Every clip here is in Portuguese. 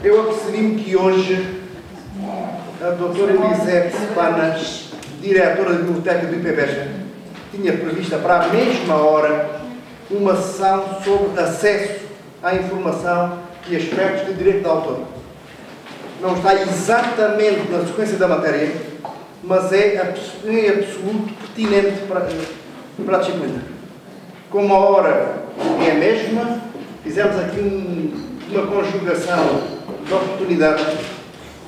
Eu apercebi-me que hoje a doutora Elisete Pana, diretora da Biblioteca do IPBEJA, tinha prevista para a mesma hora uma sessão sobre acesso à informação e aspectos de direito de autor. Não está exatamente na sequência da matéria, mas é absoluto pertinente para a disciplina. Como a hora é a mesma, fizemos aqui uma conjugação de oportunidades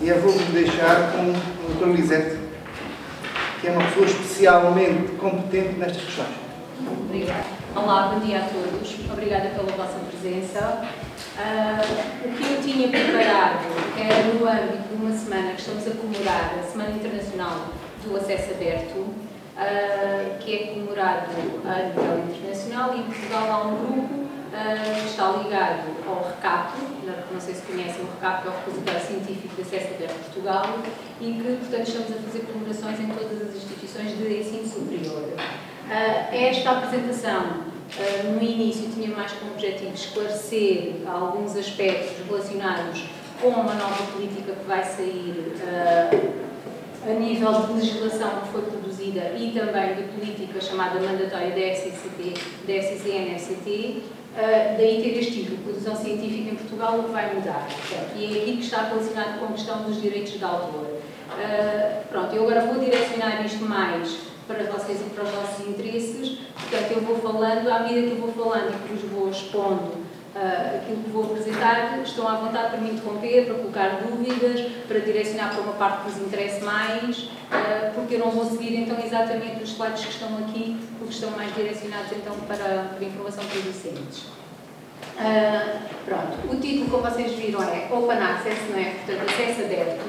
e eu vou-vos deixar com o Dr. Elisete, que é uma pessoa especialmente competente nestas questões. Obrigada. Olá, bom dia a todos. Obrigada pela vossa presença. O que eu tinha preparado era no âmbito de uma semana que estamos a comemorar, a Semana Internacional do Acesso Aberto, que é comemorado a nível internacional, e em Portugal há um grupo que está ligado ao RECAP, não sei se conhecem, o RECAP é o Repositório Científico de Acesso Aberto de Portugal, e que, portanto, estamos a fazer comemorações em todas as instituições de ensino superior. Esta apresentação, no início, tinha mais como objetivo esclarecer alguns aspectos relacionados com uma nova política que vai sair a nível de legislação que foi produzida e também de política chamada mandatória da FCC-NFCT, daí ter este título, Produção Científica em Portugal, o que vai mudar. Portanto, e é aqui que está relacionado com a questão dos direitos de autor. Pronto, eu agora vou direcionar isto mais para vocês e para os vossos interesses, portanto eu vou falando, à medida que eu vou falando e que vos vou expondo aquilo que vou apresentar, estão à vontade para me interromper, para colocar dúvidas, para direcionar para uma parte que vos interesse mais, porque eu não vou seguir então exatamente os slides que estão aqui, porque estão mais direcionados então para informação para os docentes. Pronto, o título, como vocês viram, é Open Access, não é? Portanto, acesso aberto.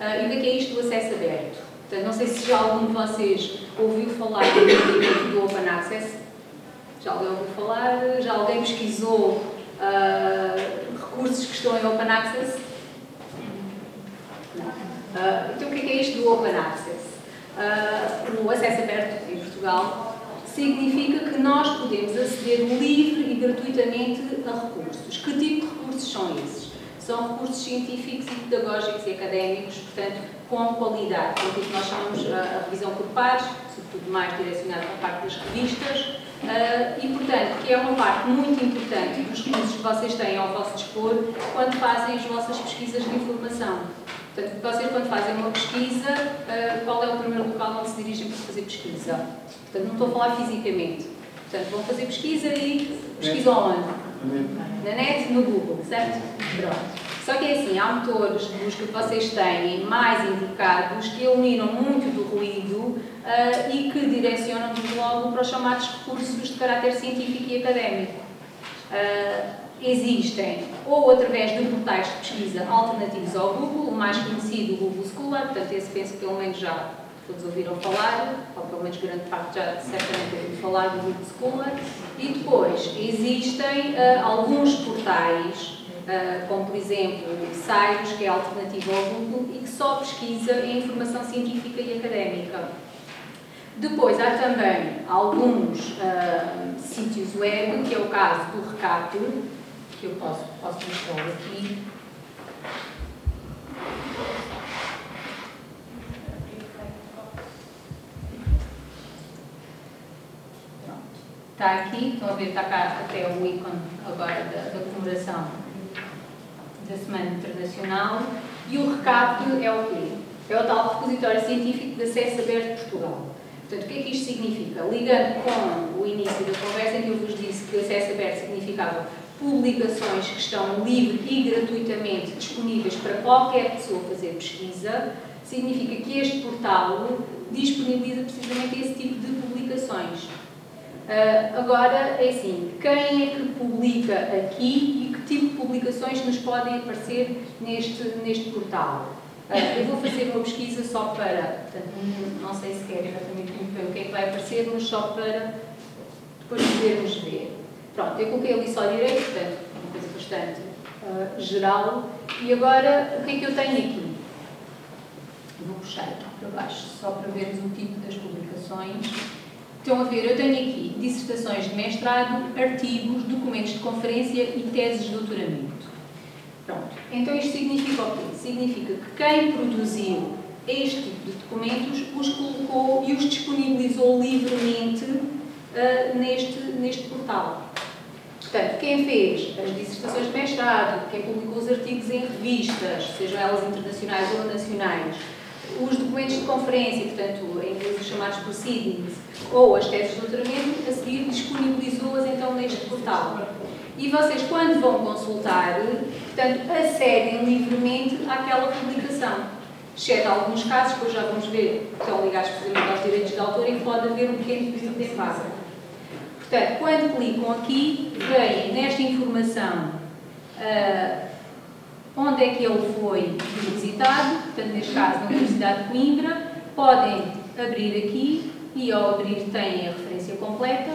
E o que é isto do acesso aberto? Portanto, não sei se já algum de vocês ouviu falar do Open Access. Já alguém ouviu falar? Já alguém pesquisou recursos que estão em Open Access? Não. Então, o que é isto do Open Access? O acesso aberto em Portugal significa que nós podemos aceder livre e gratuitamente a recursos. Que tipo de recursos são esses? São recursos científicos e pedagógicos e académicos, portanto, com qualidade. Portanto, isso nós chamamos a revisão por pares, sobretudo mais direcionada para a parte das revistas, e, portanto, que é uma parte muito importante dos recursos que vocês têm ao vosso dispor quando fazem as vossas pesquisas de informação. Portanto, vocês, quando fazem uma pesquisa, qual é o primeiro local onde se dirigem para fazer pesquisa? Portanto, não estou a falar fisicamente. Portanto, vão fazer pesquisa e pesquisam onde? Na net, no Google, certo? Pronto. Só que é assim, há motores de busca que vocês têm mais indicados que eliminam muito do ruído e que direcionam-nos logo para os chamados recursos de caráter científico e académico. Existem ou através de portais de pesquisa alternativos ao Google, o mais conhecido, o Google Scholar, portanto esse penso que pelo menos já todos ouviram falar, ou pelo menos grande parte já certamente ouviram falar do Google Scholar, e depois existem alguns portais, como por exemplo o Scios, que é alternativo ao Google e que só pesquisa em informação científica e académica. Depois há também alguns sítios web, que é o caso do RECAP, que eu posso mostrar aqui. Está aqui, estão a ver, está cá até o ícone agora da comemoração da Semana Internacional. E o RECAP é o quê? É o tal Repositório Científico de Acesso Aberto de Portugal. Portanto, o que é que isto significa? Ligando com o início da conversa, em que eu vos disse que acesso aberto significava publicações que estão livre e gratuitamente disponíveis para qualquer pessoa fazer pesquisa, significa que este portal disponibiliza precisamente esse tipo de publicações. Agora, é assim, quem é que publica aqui e que tipo de publicações nos podem aparecer neste portal? Eu vou fazer uma pesquisa só para, portanto, não sei se quer exatamente o que é que vai aparecer, mas só para depois podermos ver. Pronto, eu coloquei ali só direito, portanto, uma coisa bastante geral. E agora, o que é que eu tenho aqui? Vou puxar aqui para baixo, só para vermos o tipo das publicações. Estão a ver, eu tenho aqui dissertações de mestrado, artigos, documentos de conferência e teses de doutoramento. Pronto. Então isto significa o quê? Significa que quem produziu este tipo de documentos os colocou e os disponibilizou livremente neste portal. Portanto, quem fez as dissertações de mestrado, quem publicou os artigos em revistas, sejam elas internacionais ou nacionais, os documentos de conferência, portanto, em inglês chamados proceedings, ou as teses de doutoramento, a seguir disponibilizou-as então neste portal. E vocês, quando vão consultar, portanto, acedem livremente àquela publicação. Exceto alguns casos, que depois já vamos ver, que estão ligados, por exemplo, aos direitos de autor, em que pode haver um pequeno pedido de empate. Portanto, quando clicam aqui, veem nesta informação onde é que ele foi visitado, portanto, neste caso, na Universidade de Coimbra, podem abrir aqui e, ao abrir, têm a referência completa.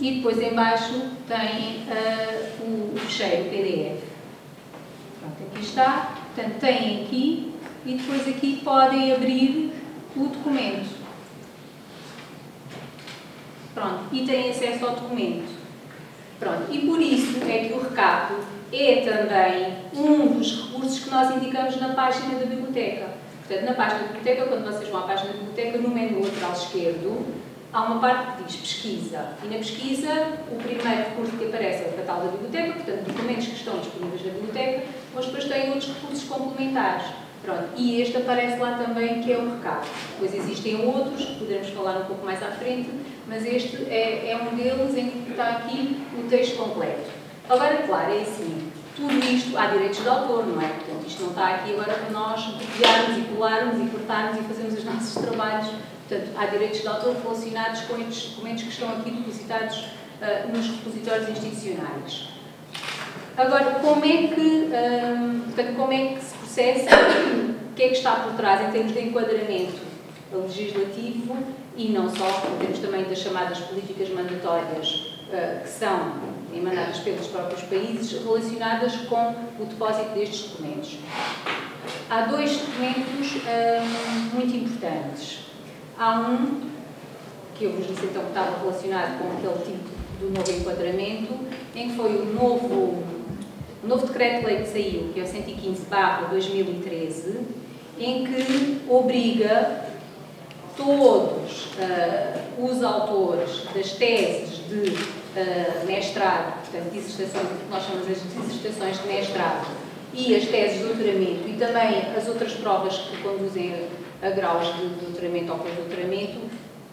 E depois, em baixo, tem o fecheiro PDF. Pronto, aqui está. Portanto, têm aqui e depois aqui podem abrir o documento. Pronto, e têm acesso ao documento. Pronto, e por isso é que o RCAP é também um dos recursos que nós indicamos na página da biblioteca. Portanto, na página da biblioteca, quando vocês vão à página da biblioteca, no menu lateral esquerdo, há uma parte que diz pesquisa. E na pesquisa, o primeiro recurso que aparece é o catálogo da biblioteca, portanto, documentos que estão disponíveis na biblioteca, mas depois tem outros recursos complementares. Pronto, e este aparece lá também, que é o RCAP. Depois existem outros, que poderemos falar um pouco mais à frente, mas este é um deles em que está aqui o texto completo. Agora, claro, é assim, tudo isto, há direitos de autor, não é? Portanto, isto não está aqui agora para nós copiarmos e colarmos e cortarmos e fazermos os nossos trabalhos. Portanto, há direitos de autor relacionados com estes documentos que estão aqui depositados nos repositórios institucionais. Agora, como é que se processa, o que é que está por trás em termos de enquadramento legislativo e não só, em termos também das chamadas políticas mandatórias que são emanadas pelos próprios países relacionadas com o depósito destes documentos. Há dois documentos muito importantes. Há um, que eu vos disse então que estava relacionado com aquele tipo do novo enquadramento, em que foi o novo decreto-lei que saiu, que é o 115/2013, em que obriga todos os autores das teses de mestrado, portanto, dissertações, que nós chamamos as dissertações de mestrado, e as teses de doutoramento, e também as outras provas que conduzem a graus de doutoramento ou pós-doutoramento,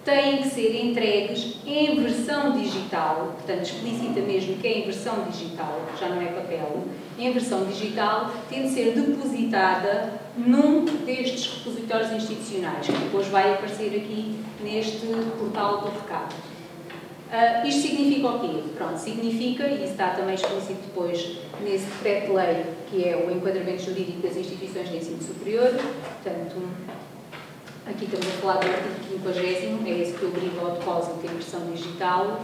têm que ser entregues em versão digital, portanto, explícita mesmo que é em versão digital, já não é papel, em versão digital, tem de ser depositada num destes repositórios institucionais, que depois vai aparecer aqui neste portal do RCAP. Isto significa o quê? Pronto, significa, e isso está também explícito depois nesse decreto-lei, que é o enquadramento jurídico das instituições de ensino superior, portanto, aqui estamos a falar do artigo 50º, é esse que obriga ao depósito em versão digital,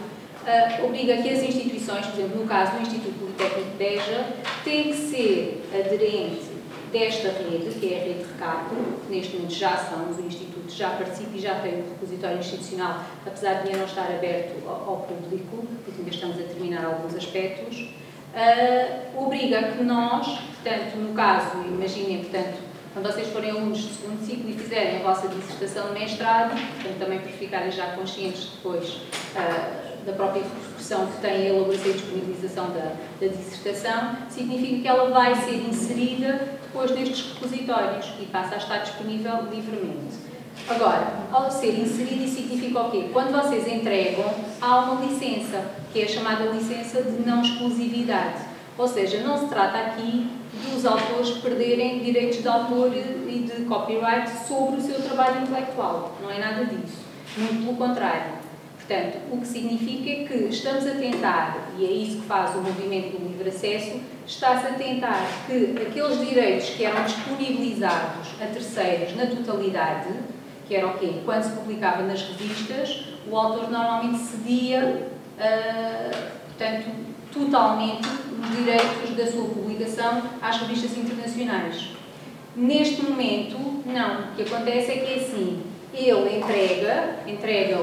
obriga que as instituições, por exemplo, no caso do Instituto Politécnico de Beja, têm que ser aderente desta rede, que é a rede RCAP, que neste momento já são, o Instituto já participa e já tem um repositório institucional, apesar de ainda não estar aberto ao público, porque ainda estamos a terminar alguns aspectos, obriga que nós, portanto, no caso, imaginem, portanto, quando vocês forem alunos de segundo ciclo e fizerem a vossa dissertação de mestrado, portanto, também para ficarem já conscientes depois da própria repercussão que tem a elaboração e disponibilização da dissertação, significa que ela vai ser inserida depois nestes repositórios e passa a estar disponível livremente. Agora, ao ser inserida, isso significa o quê? Quando vocês entregam, há uma licença, que é a chamada licença de não exclusividade. Ou seja, não se trata aqui dos autores perderem direitos de autor e de copyright sobre o seu trabalho intelectual. Não é nada disso. Muito pelo contrário. Portanto, o que significa é que estamos a tentar, e é isso que faz o movimento do livre acesso, está-se a tentar que aqueles direitos que eram disponibilizados a terceiros na totalidade, que era o quê? Quando se publicava nas revistas, o autor normalmente cedia, portanto, totalmente os direitos da sua publicação às revistas internacionais. Neste momento, não. O que acontece é que é assim, ele entrega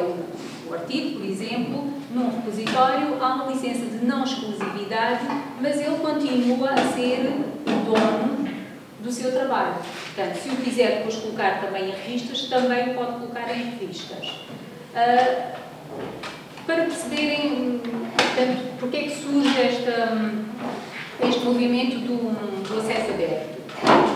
o artigo, por exemplo, num repositório, há uma licença de não exclusividade, mas ele continua a ser o dono do seu trabalho. Portanto, se o quiser depois colocar também em revistas, também o pode colocar em revistas. Para perceberem, portanto, porque é que surge este movimento do acesso aberto.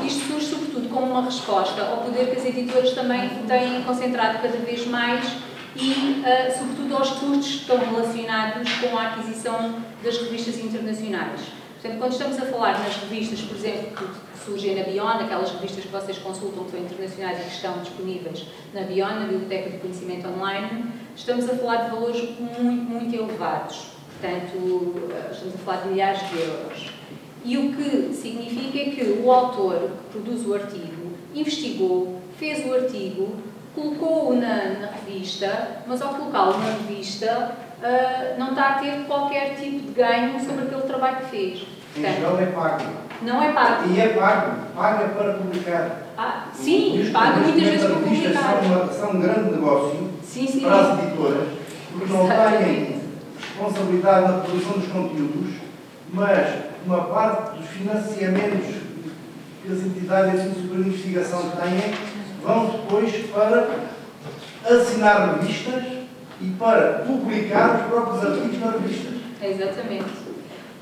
Isto surge sobretudo como uma resposta ao poder que as editoras também têm concentrado cada vez mais e, sobretudo, aos custos que estão relacionados com a aquisição das revistas internacionais. Portanto, quando estamos a falar nas revistas, por exemplo, que surgem na Bion, aquelas revistas que vocês consultam que são internacionais e que estão disponíveis na Bion, na Biblioteca de Conhecimento Online, estamos a falar de valores muito, muito elevados. Portanto, estamos a falar de milhares de euros. E o que significa é que o autor que produz o artigo investigou, fez o artigo, colocou-o na revista, mas ao colocá-lo na revista não está a ter qualquer tipo de ganho sobre aquele trabalho que fez. Em geral é pago. Não é pago. E é pago. Paga para publicar. Sim, paga muitas vezes para publicar. publicar. São um grande negócio sim. Para as editoras, porque não têm responsabilidade na produção dos conteúdos, mas uma parte dos financiamentos que as entidades de ensino superior de investigação têm vão depois para assinar revistas e para publicar os próprios artigos nas revistas. Exatamente.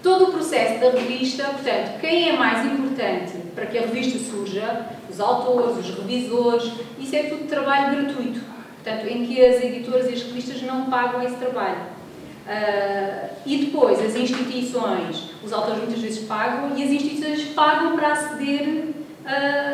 Todo o processo da revista, portanto, quem é mais importante para que a revista surja? Os autores, os revisores, isso é tudo trabalho gratuito. Portanto, em que as editoras e as revistas não pagam esse trabalho. E depois, as instituições, os autores muitas vezes pagam e as instituições pagam para aceder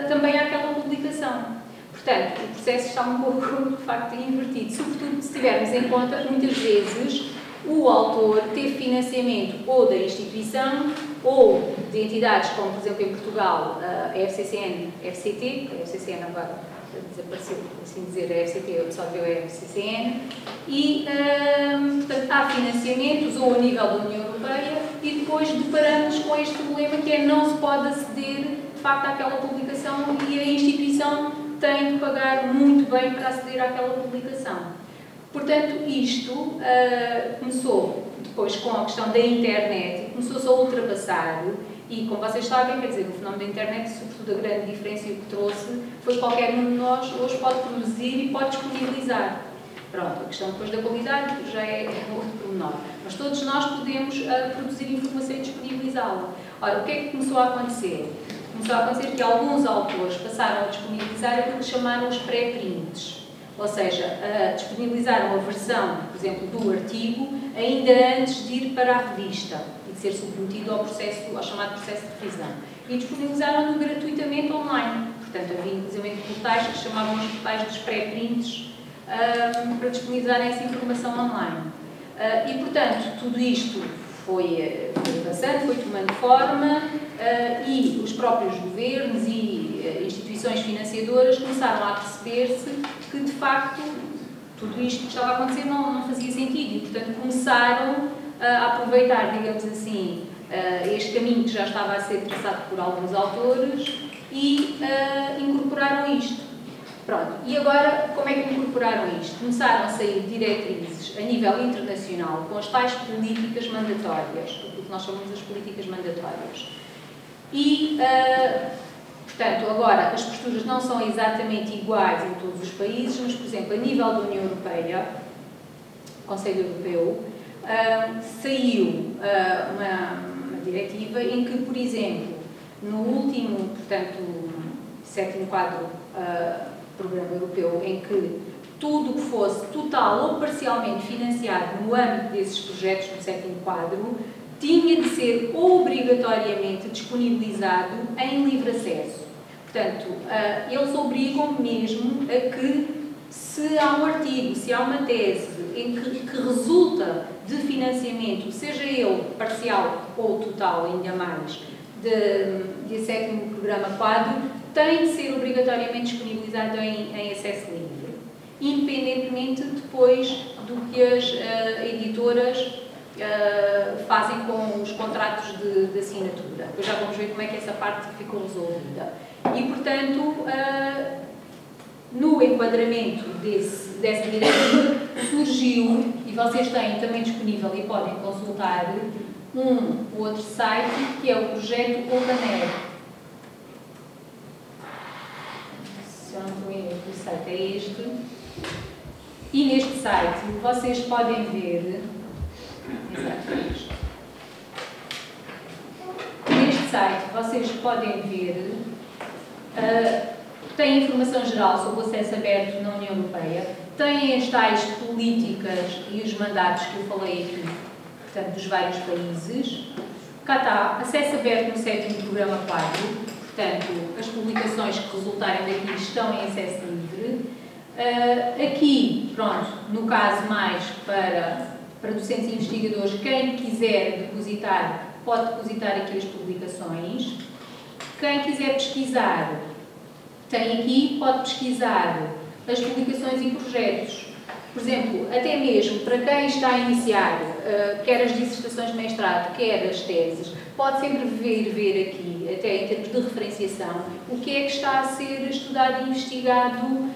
também àquela publicação. Portanto, o processo está um pouco, de facto, invertido. Sobretudo se tivermos em conta, muitas vezes, o autor teve financiamento ou da instituição ou de entidades como, por exemplo, em Portugal, a FCCN, FCT, a FCCN agora desapareceu, assim dizer, a FCT absorveu a FCCN, e, portanto, há financiamentos ou a nível da União Europeia e depois deparamos com este problema que é não se pode aceder, de facto, àquela publicação e a instituição tem de pagar muito bem para aceder àquela publicação. Portanto, isto começou depois com a questão da internet, começou-se a ultrapassar e, como vocês sabem, quer dizer, o fenómeno da internet, sobretudo a grande diferença e o que trouxe, foi que qualquer um de nós hoje pode produzir e pode disponibilizar. Pronto, a questão depois da qualidade já é outro pormenor. Mas todos nós podemos produzir informação e disponibilizá-la. Ora, o que é que começou a acontecer? Começou a acontecer que alguns autores passaram a disponibilizar aquilo que chamaram os pré-prints. Ou seja, disponibilizaram a versão, por exemplo, do artigo, ainda antes de ir para a revista e de ser submetido ao chamado processo de revisão. E disponibilizaram-no gratuitamente online. Portanto, havia inclusive portais que se chamavam os portais dos pré-prints para disponibilizarem essa informação online. E, portanto, tudo isto foi avançando, foi tomando forma e os próprios governos e instituições financiadoras começaram a perceber-se que, de facto, tudo isto que estava a acontecer não fazia sentido e, portanto, começaram a aproveitar, digamos assim, este caminho que já estava a ser traçado por alguns autores e incorporaram isto. Pronto, e agora, como é que incorporaram isto? Começaram a sair diretrizes a nível internacional com as tais políticas mandatórias, o que nós chamamos das políticas mandatórias. E, portanto, agora as posturas não são exatamente iguais em todos os países, mas, por exemplo, a nível da União Europeia, Conselho Europeu, saiu uma diretiva em que, por exemplo, no último, portanto, sétimo quadro Programa Europeu, em que tudo o que fosse total ou parcialmente financiado no âmbito desses projetos do sétimo quadro tinha de ser obrigatoriamente disponibilizado em livre acesso. Portanto, eles obrigam mesmo a que, se há um artigo, se há uma tese em que resulta de financiamento, seja ele parcial ou total, ainda mais, de sétimo programa quadro, tem de ser obrigatoriamente disponibilizado em acesso livre, independentemente depois do que as editoras fazem com os contratos de assinatura. Depois já vamos ver como é que essa parte ficou resolvida. E, portanto, no enquadramento dessa diretiva surgiu, e vocês têm também disponível e podem consultar um outro site, que é o projeto OpenAir. Se eu não estou em erro, o site é este. E neste site vocês podem ver... Exato, neste site vocês podem ver... tem informação geral sobre o acesso aberto na União Europeia, tem as tais políticas e os mandatos que eu falei aqui, portanto, dos vários países. Cá está, acesso aberto no 7º Programa 4, portanto, as publicações que resultarem daqui estão em acesso livre. Aqui, pronto, no caso mais para docentes e investigadores, quem quiser depositar, pode depositar aqui as publicações. Quem quiser pesquisar, tem aqui, pode pesquisar as publicações e projetos. Por exemplo, até mesmo para quem está a iniciar, quer as dissertações de mestrado, quer as teses, pode sempre ver aqui, até em termos de referenciação, o que é que está a ser estudado e investigado,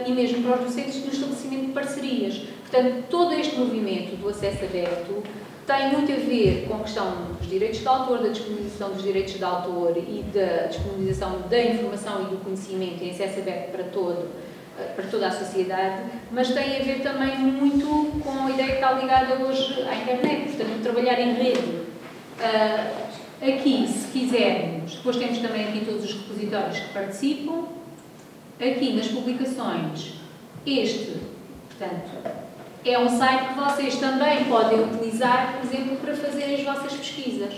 e mesmo para os docentes no estabelecimento de parcerias. Portanto, todo este movimento do acesso aberto tem muito a ver com a questão dos direitos de autor, da disponibilização dos direitos de autor e da disponibilização da informação e do conhecimento em acesso aberto para toda a sociedade, mas tem a ver também muito com a ideia que está ligada hoje à internet, portanto, trabalhar em rede. Aqui, se quisermos, depois temos também aqui todos os repositórios que participam. Aqui nas publicações, portanto, é um site que vocês também podem utilizar, por exemplo, para fazer as vossas pesquisas.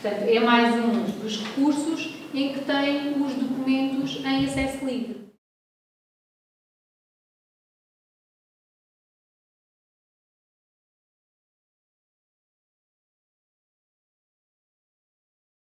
Portanto, é mais um dos recursos em que têm os documentos em acesso livre.